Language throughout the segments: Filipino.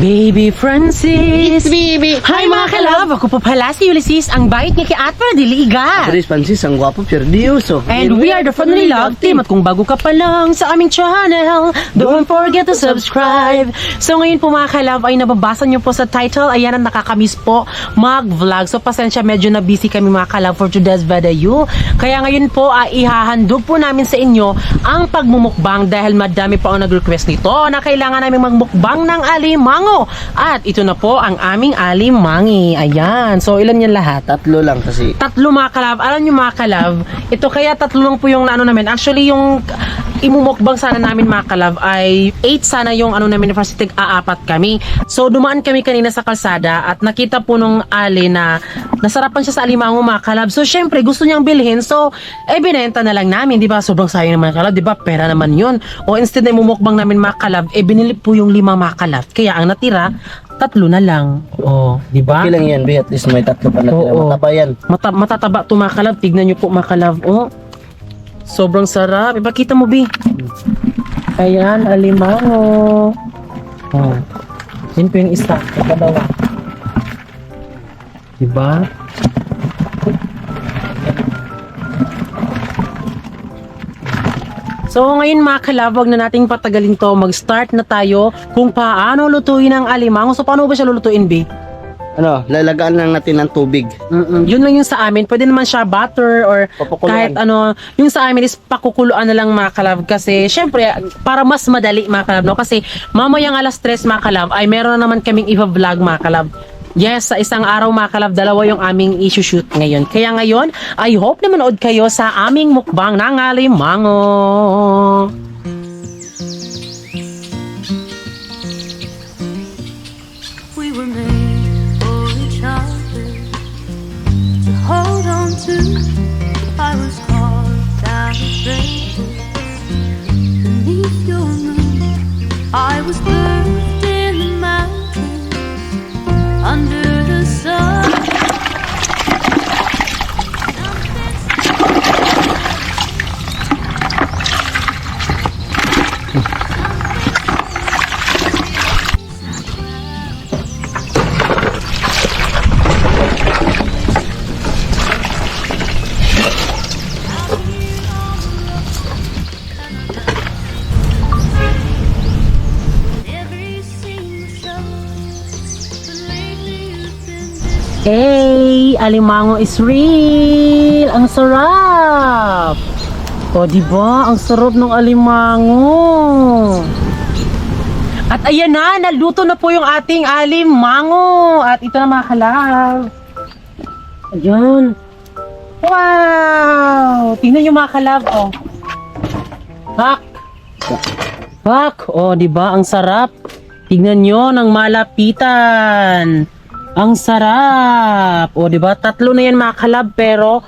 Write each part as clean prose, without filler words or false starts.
Baby Francis! Baby! Hi mga kalab! Ako po pala si Ulysses, ang bait niya kay Atma Diliga. Paris Francis, ang gwapo, Perdioso. And we are the Family Love Team. At kung bago ka pa lang sa aming channel, don't forget to subscribe. So ngayon po mga kalab ay nababasa nyo po sa title. Ayan ang nakakamiss po mag-vlog. So pasensya, medyo na busy kami mga kalab for today's video. Kaya ngayon po ay ihahandog po namin sa inyo ang pagmumukbang dahil madami pa ang nag-request nito na kailangan namin magmukbang ng alimango. At ito na po ang aming alimangi. Ayan. So ilan yan lahat? Tatlo lang kasi. Tatlo mga kalab. Alam nyo mga kalab, ito kaya tatlo lang po yung ano namin. Actually yung imumukbang sana namin mga kalab ay 8 sana yung ano namin first tig-aapat kami. So dumaan kami kanina sa kalsada at nakita po nung ali na nasarapan siya sa alimango mga kalab. So syempre gusto niyang bilhin. So binenta na lang namin, di ba? Sobrang sayang naman kalab, di ba? Pera naman yun. O instead na imumukbang namin mga kalab, binili po yung 5 mga kalab. Kaya ang natira, 3 na lang. O, di ba? Okay lang yan, Bi. At least may tatlo pa na tira. Oo. Mataba yan. Matataba to mga kalab. Tignan nyo po mga kalab. Oh, sobrang sarap. Ipakita mo, Bi. Ayan, alimango. Oh. Yan po yung isa. Pagkadawa. Diba? So ngayon mga kalab, wag na nating patagalin to. Mag-start na tayo kung paano lutuin ang alimango. So paano ba siya lulutuin, Bi? Ano, lalagaan lang natin ng tubig. Yun lang yung sa amin. Pwede naman siya butter or Papakuluan. kahit ano. Yung sa amin is pakukuluan na lang mga kalab. Kasi syempre, para mas madali mga kalab. No? Kasi mamayang alas 3 mga kalab ay meron na naman kaming i-vlog mga kalab. Yes, sa isang araw mga kalab, 2 yung aming issue-shoot ngayon. Kaya ngayon, I hope na manood kayo sa aming mukbang ng alimango. We were made for each other to hold on to. I was carved out of rainbow beneath your moon. I was birthed in the mountains under the sun. Hey, alimango is real. Ang sarap. O, diba? Ang sarap ng alimango. At ayan na, naluto na po yung ating alimango. At ito na mga kalab. Ayan. Wow! Tingnan yung mga kalab, oh. Pak! Pak! O, diba? Ang sarap. Tingnan nyo ng malapitan. Ang sarap. O, diba? 3 na yan mga kalab, pero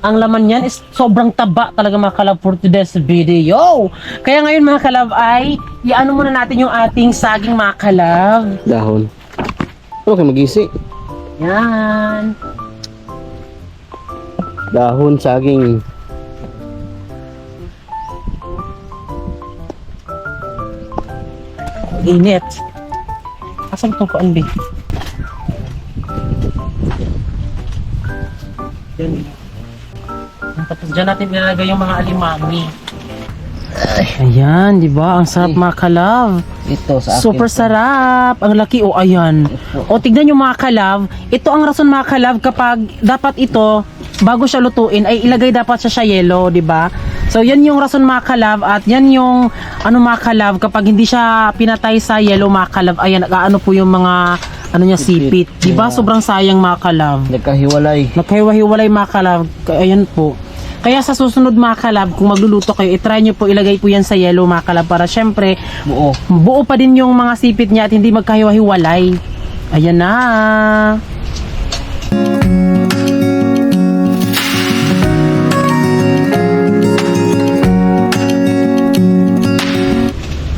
ang laman yan is sobrang taba talaga mga kalab for today's video. Kaya ngayon mga kalab ay iano muna natin yung ating saging mga kalab. Dahon. Okay, mag-isi. Yan. Dahon, saging. Init. Asan itong kuan, Bi? Yan. Tapos dyan natin ilalagay yung mga alimangi. Ayan, di ba? Ang sarap mga kalab. Ito sa akin. Super sarap. Ang laki. O, ayan. O, tignan yung mga kalab. Ito ang rason mga kalab kapag dapat ito, bago siya lutuin, ay ilagay dapat siya yelo, di ba? So, yan yung rason mga kalab. At yan yung, ano mga kalab, kapag hindi siya pinatay sa yelo mga kalab, ayan, ano po yung mga, ano niya, sipit. Di ba? Sobrang sayang mga kalab. Nagkahiwalay. Nagkahiwa-hiwalay mga kalab. Ayan po. Kaya sa susunod mga kalab, kung magluluto kayo, itry nyo po ilagay po yan sa yelo mga kalab para syempre buo pa din yung mga sipit niya at hindi magkahiwa-hiwalay. Ayan na.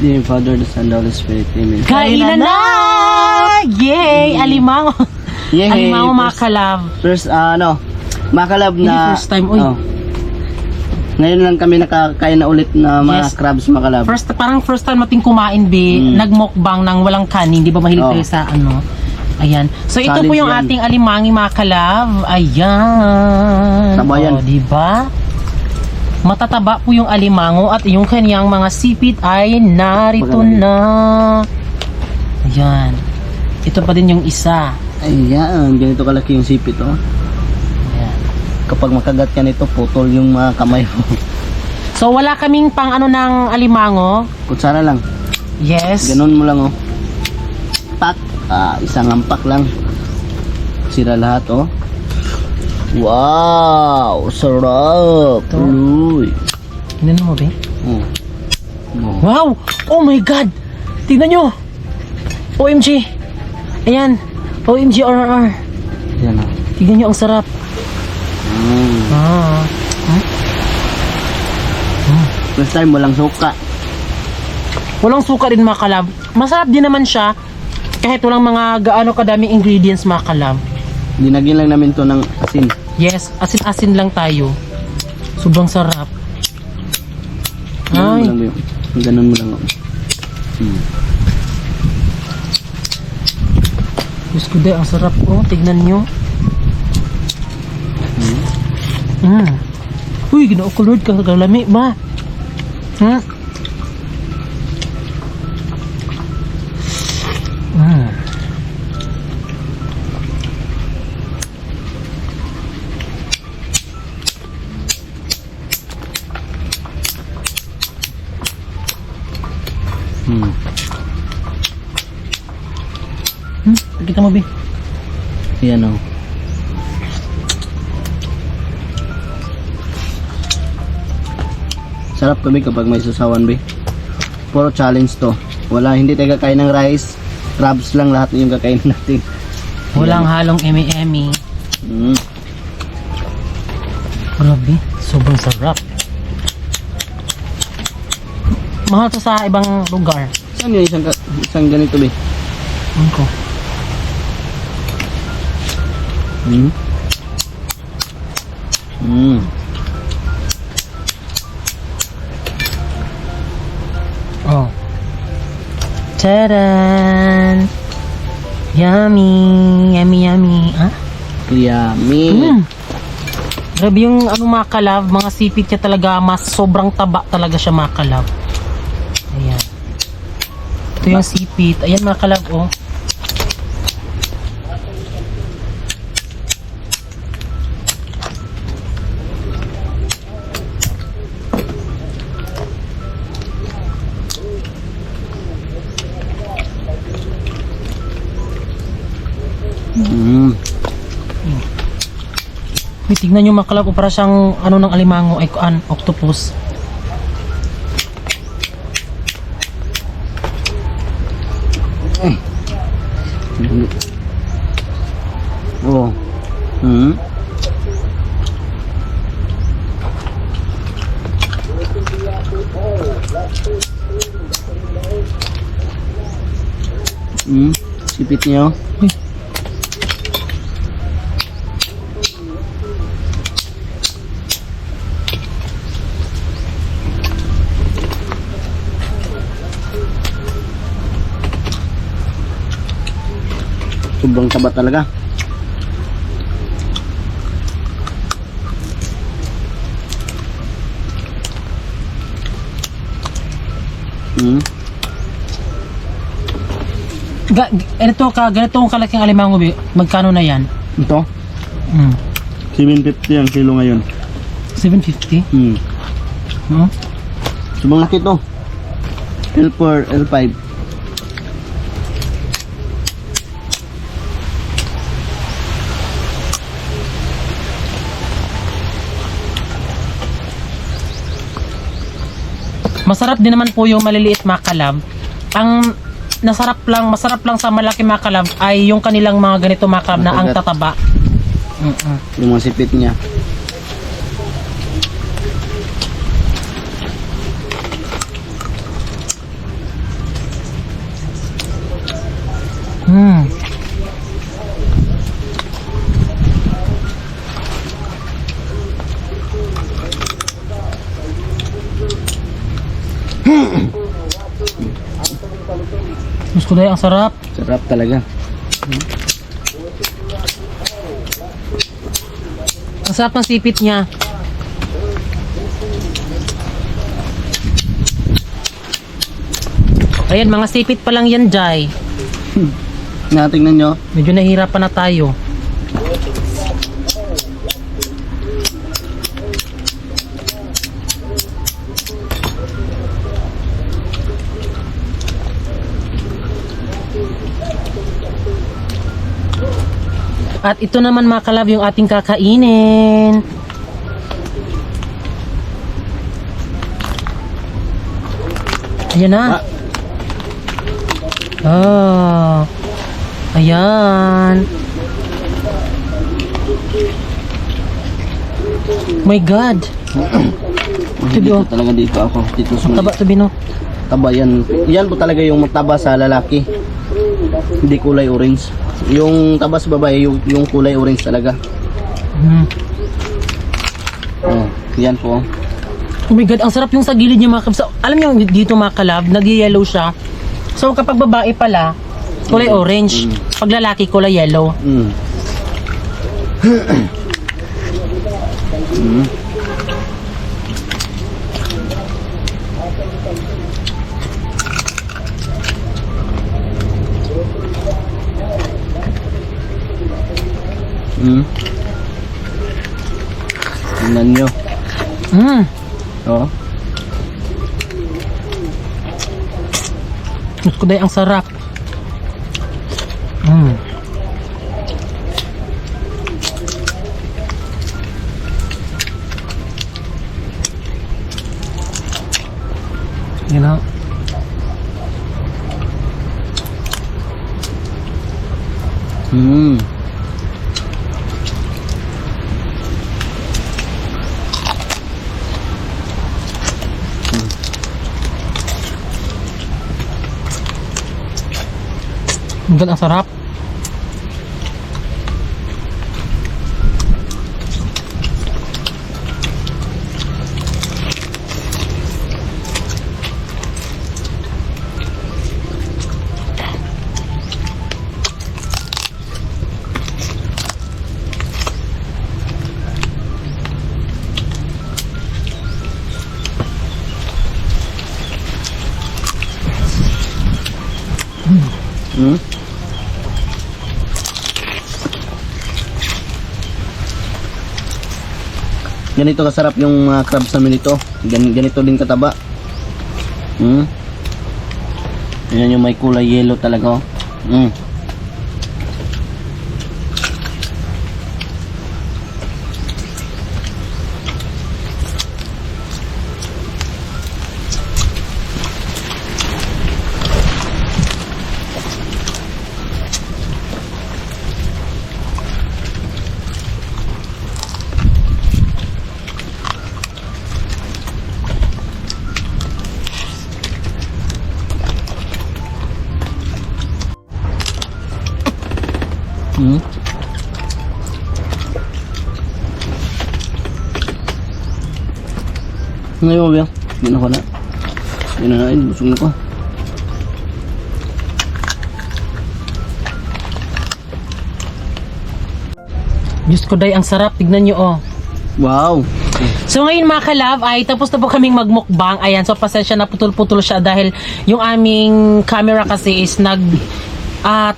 Dear Father, the Son, the Holy Spirit. Amen. Kainan na! Yay! Alimango. Yay! Alimango mga kalab. First, mga kalab Hindi na... first time, uy. Oh. Ngayon lang kami nakakain na ulit na mga Yes. crabs mga kalab. First time nating kumain, be, nagmukbang ng walang kanin, di ba mahilig Oh. tayo sa ano? Ayan. So ito po Challenge yung yan. ating alimangi mga kalab. Ayan. Tabayan. O, di ba? Matataba po yung alimango at yung kanyang mga sipit ay narito Magaling. na. Ayan. Ito pa din yung isa. Ayan, ganito kalaki yung sipit oh. Ayan. Kapag makagat ka nito, putol yung mga kamay mo. So wala kaming pang ano ng alimango. Kutsara lang. Yes. Ganun mo lang oh. Pak. Isang ampak lang. Sira lahat oh. Wow! Sarap! Ito. Uy! Tingnan mo, be. Oh. Oh. Wow! Oh my God! Tingnan nyo! OMG! Ayan! OMG RRR! Yan oh. Tingnan nyo, ang sarap! Ah. First time, walang suka. Walang suka din mga kalab. Masarap din naman siya kahit walang mga gaano kadaming ingredients mga kalab. Dinagyan lang namin to ng asin. Yes, asin-asin lang tayo. Sobrang sarap. Ganun mo Ay, lang yun. Ganun mo lang oh. Diyos ko day, ang sarap ko. Tignan nyo. Uy, ginoo ko Lord, kagalami ba? Kita mo, Bi. Yan oh. Sarap kami kapag may susawan, be. Puro challenge to. Wala, hindi tayo kakain ng rice. Crabs lang lahat yung kakain natin. Walang halong emi-emi. Mm. Grabe, sobrang sarap. Mahal to sa ibang lugar. Saan yung isang ganito, be? Ano ko? Mm. Mm. Oh. Tadaan! Yummy! Yummy, yummy. Ah? Yummy. Grabe yung ano mga kalab, mga sipit niya talaga, mas sobrang taba talaga siya mga kalab. Ayan. Ito yung sipit. Ayan mga kalab, oh. Mm. Uy, tignan nyo mga kalab, para siyang ano ng alimango ay kuan, octopus. Oh. Mm. Mm. Sipit niyo. Sobrang taba talaga. Mm. Ganito ang kalaking alimango, Bi. Magkano na yan? Ito, 750 ang kilo ngayon. 750? Mm. Hmm? Sobrang laki to. L4, L5. Masarap din naman po yung maliliit mga kalab. Ang masarap lang sa malaki mga kalab ay yung kanilang mga ganito mga kalab na ang Makagat. tataba. Yung mga sipit niya. Gusto ko ang sarap. Sarap talaga. Ang sarap ng sipit niya. Ayan, mga sipit pa lang yan, Jai. Tingnan nyo. Medyo nahihirapan na tayo. At ito naman mga kalab yung ating kakainin. Ayan na. Ah. Ayan. My God. Dito talaga dito ako. Dito sa Taba to Bino. taba yan. Yan po talaga yung taba sa lalaki. Hindi kulay orange. Yung taba sa babae, yung kulay orange talaga. Hmm. Oh, yan po. Oh my God, ang sarap yung sa gilid niya mga kabs. Alam niyo dito mga kalab, nag-yellow siya. So kapag babae pala, kulay orange. Pag lalaki, kulay yellow. Mm. Mm. Mm. Tingnan nyo. Mm. Oh. Gusto ko dahil ang sarap. Mm. You know? Mm. Ang ganda, ang sarap. Mm. Ganito kasarap yung crabs namin ito. Ganito din kataba. Mm. Yan yung may kulay yellow talaga. Oh. Mm. Hmm? Ngayon mo ba? Hindi na ko na. Hindi na na. Busog na ko. Diyos ko dahil ang sarap. Tignan nyo oh. Wow! So ngayon mga kalab ay tapos na po kaming magmukbang. Ayan, so pasensya na putol-putol siya dahil yung aming camera kasi is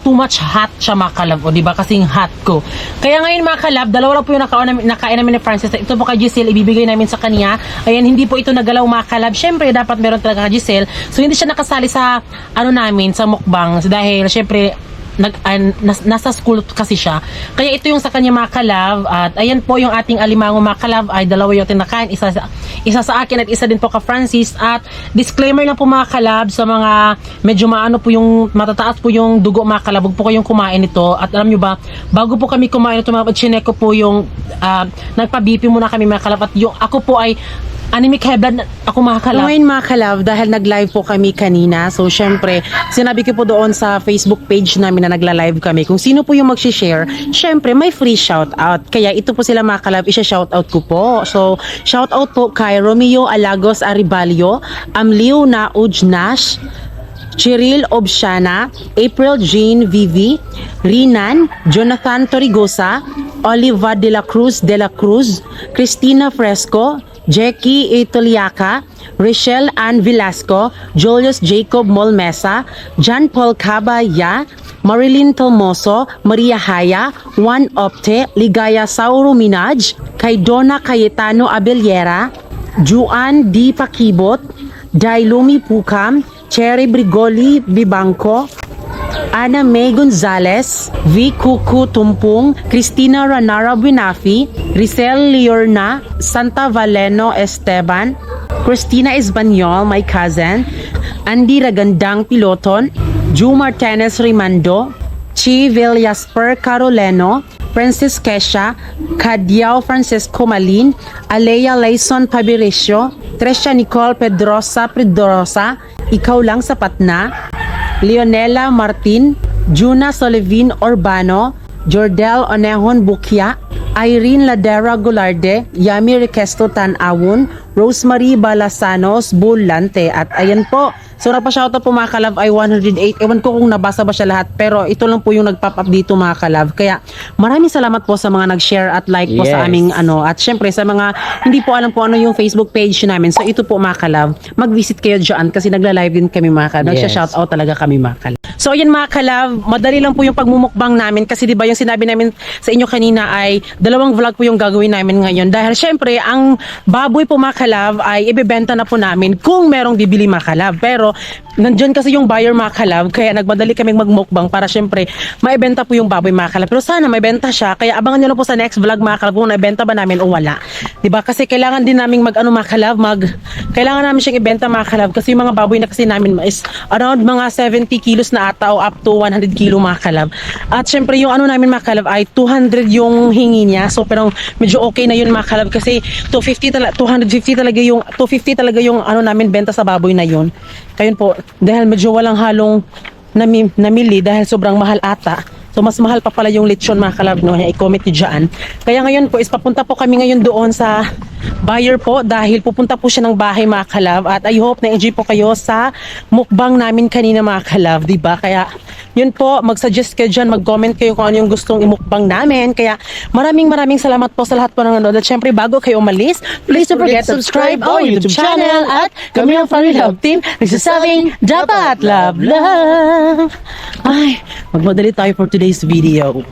too much hot siya mga kalab. O diba kasing hot ko. Kaya ngayon mga kalab, dalawa lang po yung nakain namin ni Francis. Ito po kay Giselle, ibibigay namin sa kanya. Ayan, hindi po ito nagalaw mga kalab. Syempre dapat meron talaga kay Giselle. So hindi siya nakasali sa namin, sa mukbang. Dahil syempre nasa school kasi siya. Kaya ito yung sa kanya mga kalab. At ayan po yung ating alimango mga kalab ay dalawa yung tinakain. Isa sa akin at isa din po ka Francis. At disclaimer lang po mga kalab sa mga medyo maano po yung matataas po yung dugo mga kalab. Huwag po kayong kumain ito. At alam nyo ba, bago po kami kumain ito mga chinek ko po yung nagpa-BP muna kami mga kalab. At yung ako po ay anemic high blood ako mga kalab. So, ngayon mga kalab, dahil nag-live po kami kanina, so syempre, sinabi ko po doon sa Facebook page namin na nagla-live kami, kung sino po yung mag-share, syempre may free shoutout. Kaya ito po sila mga kalab, isa-shoutout ko po. So, shoutout po kay Romeo Alagos Aribalio, Amliu Naujnash, Cheryl Obshana, April Jane Vivi, Rinan, Jonathan Torrigosa, Oliva de la Cruz, Cristina Fresco, Jackie Itoliaca, Rochelle Ann Velasco, Julius Jacob Molmesa, John Paul Cabaya, Marilyn Talmoso, Maria Haya, Juan Opte, Ligaya Sauro Minaj, kay Donna Cayetano Abellera, Juan D. Pakibot, Dailumi Pukam, Cherry Brigoli Bibanco, Ana May Gonzalez, V. Kuku Tumpung, Cristina Ranara Binafi, Rizal Liorna, Santa Valeno Esteban, Christina Esbanyol, my cousin, Andy Ragandang Piloton, Ju Martinez Rimando, Chi Villasper Caroleno, Francis Kesha, Cadiao Francisco Malin, Alea Layson Pabiricio, Tresha Nicole Pedrosa, Ikaw Lang Sapat Na, Leonela Martin, Juna Solivin Urbano, Jordel Onehon Bukia, Irene Ladera Gularde, Yami Requesto Tanawon, Rosemary Balasanos Bulante. At ayan po, so nagpa-shoutout po mga kalab ay 108. Ewan ko kung nabasa ba siya lahat, pero ito lang po yung nag-pop up dito mga kalab. Kaya maraming salamat po sa mga nag-share at like po sa Yes. aming at syempre sa mga hindi po alam po ano yung Facebook page namin. So ito po mga kalab, mag-visit kayo dyan kasi nagla-live din kami mga kalab. Yes. Nagsha-shoutout talaga kami mga kalab. So ayan mga kalab, madali lang po yung pagmumukbang namin kasi 'di ba yung sinabi namin sa inyo kanina ay dalawang vlog po yung gagawin namin ngayon dahil syempre ang baboy po mga kalab ay ibebenta na po namin kung merong bibili mga kalab. Pero nandiyan kasi yung buyer mga kalab kaya nagmadali kaming magmukbang para syempre maibenta po yung baboy mga kalab. Pero sana maibenta siya kaya abangan niyo lang po sa next vlog mga kalab kung naibenta ba namin o wala. 'Di ba? Kasi kailangan din naming mga kalab, kailangan namin siyang ibenta mga kalab kasi yung mga baboy na kasi namin is around mga 70 kilos na ata o up to 100 kilo mga kalab. At syempre yung namin mga kalab ay 200 yung hingi niya. So pero medyo okay na yun mga kalab kasi 250 talaga yung namin benta sa baboy na yun. Kayun po, dahil medyo walang halong namili dahil sobrang mahal ata. So mas mahal pa pala yung lechon mga kalab, no? I-comment nyo dyan. Kaya ngayon po is papunta po kami ngayon doon sa buyer po dahil pupunta po siya ng bahay mga kalab at I hope na enjoy po kayo sa mukbang namin kanina mga kalab, diba? Kaya yun po, mag-suggest kayo dyan, mag-comment kayo kung ano yung gustong imukbang namin. Kaya maraming salamat po sa lahat po ng nanonood. At syempre bago kayo umalis, please don't forget to subscribe our YouTube channel at kami ang Family Love Team nagsasabing dapat love. Ay, magmadali tayo for today's video.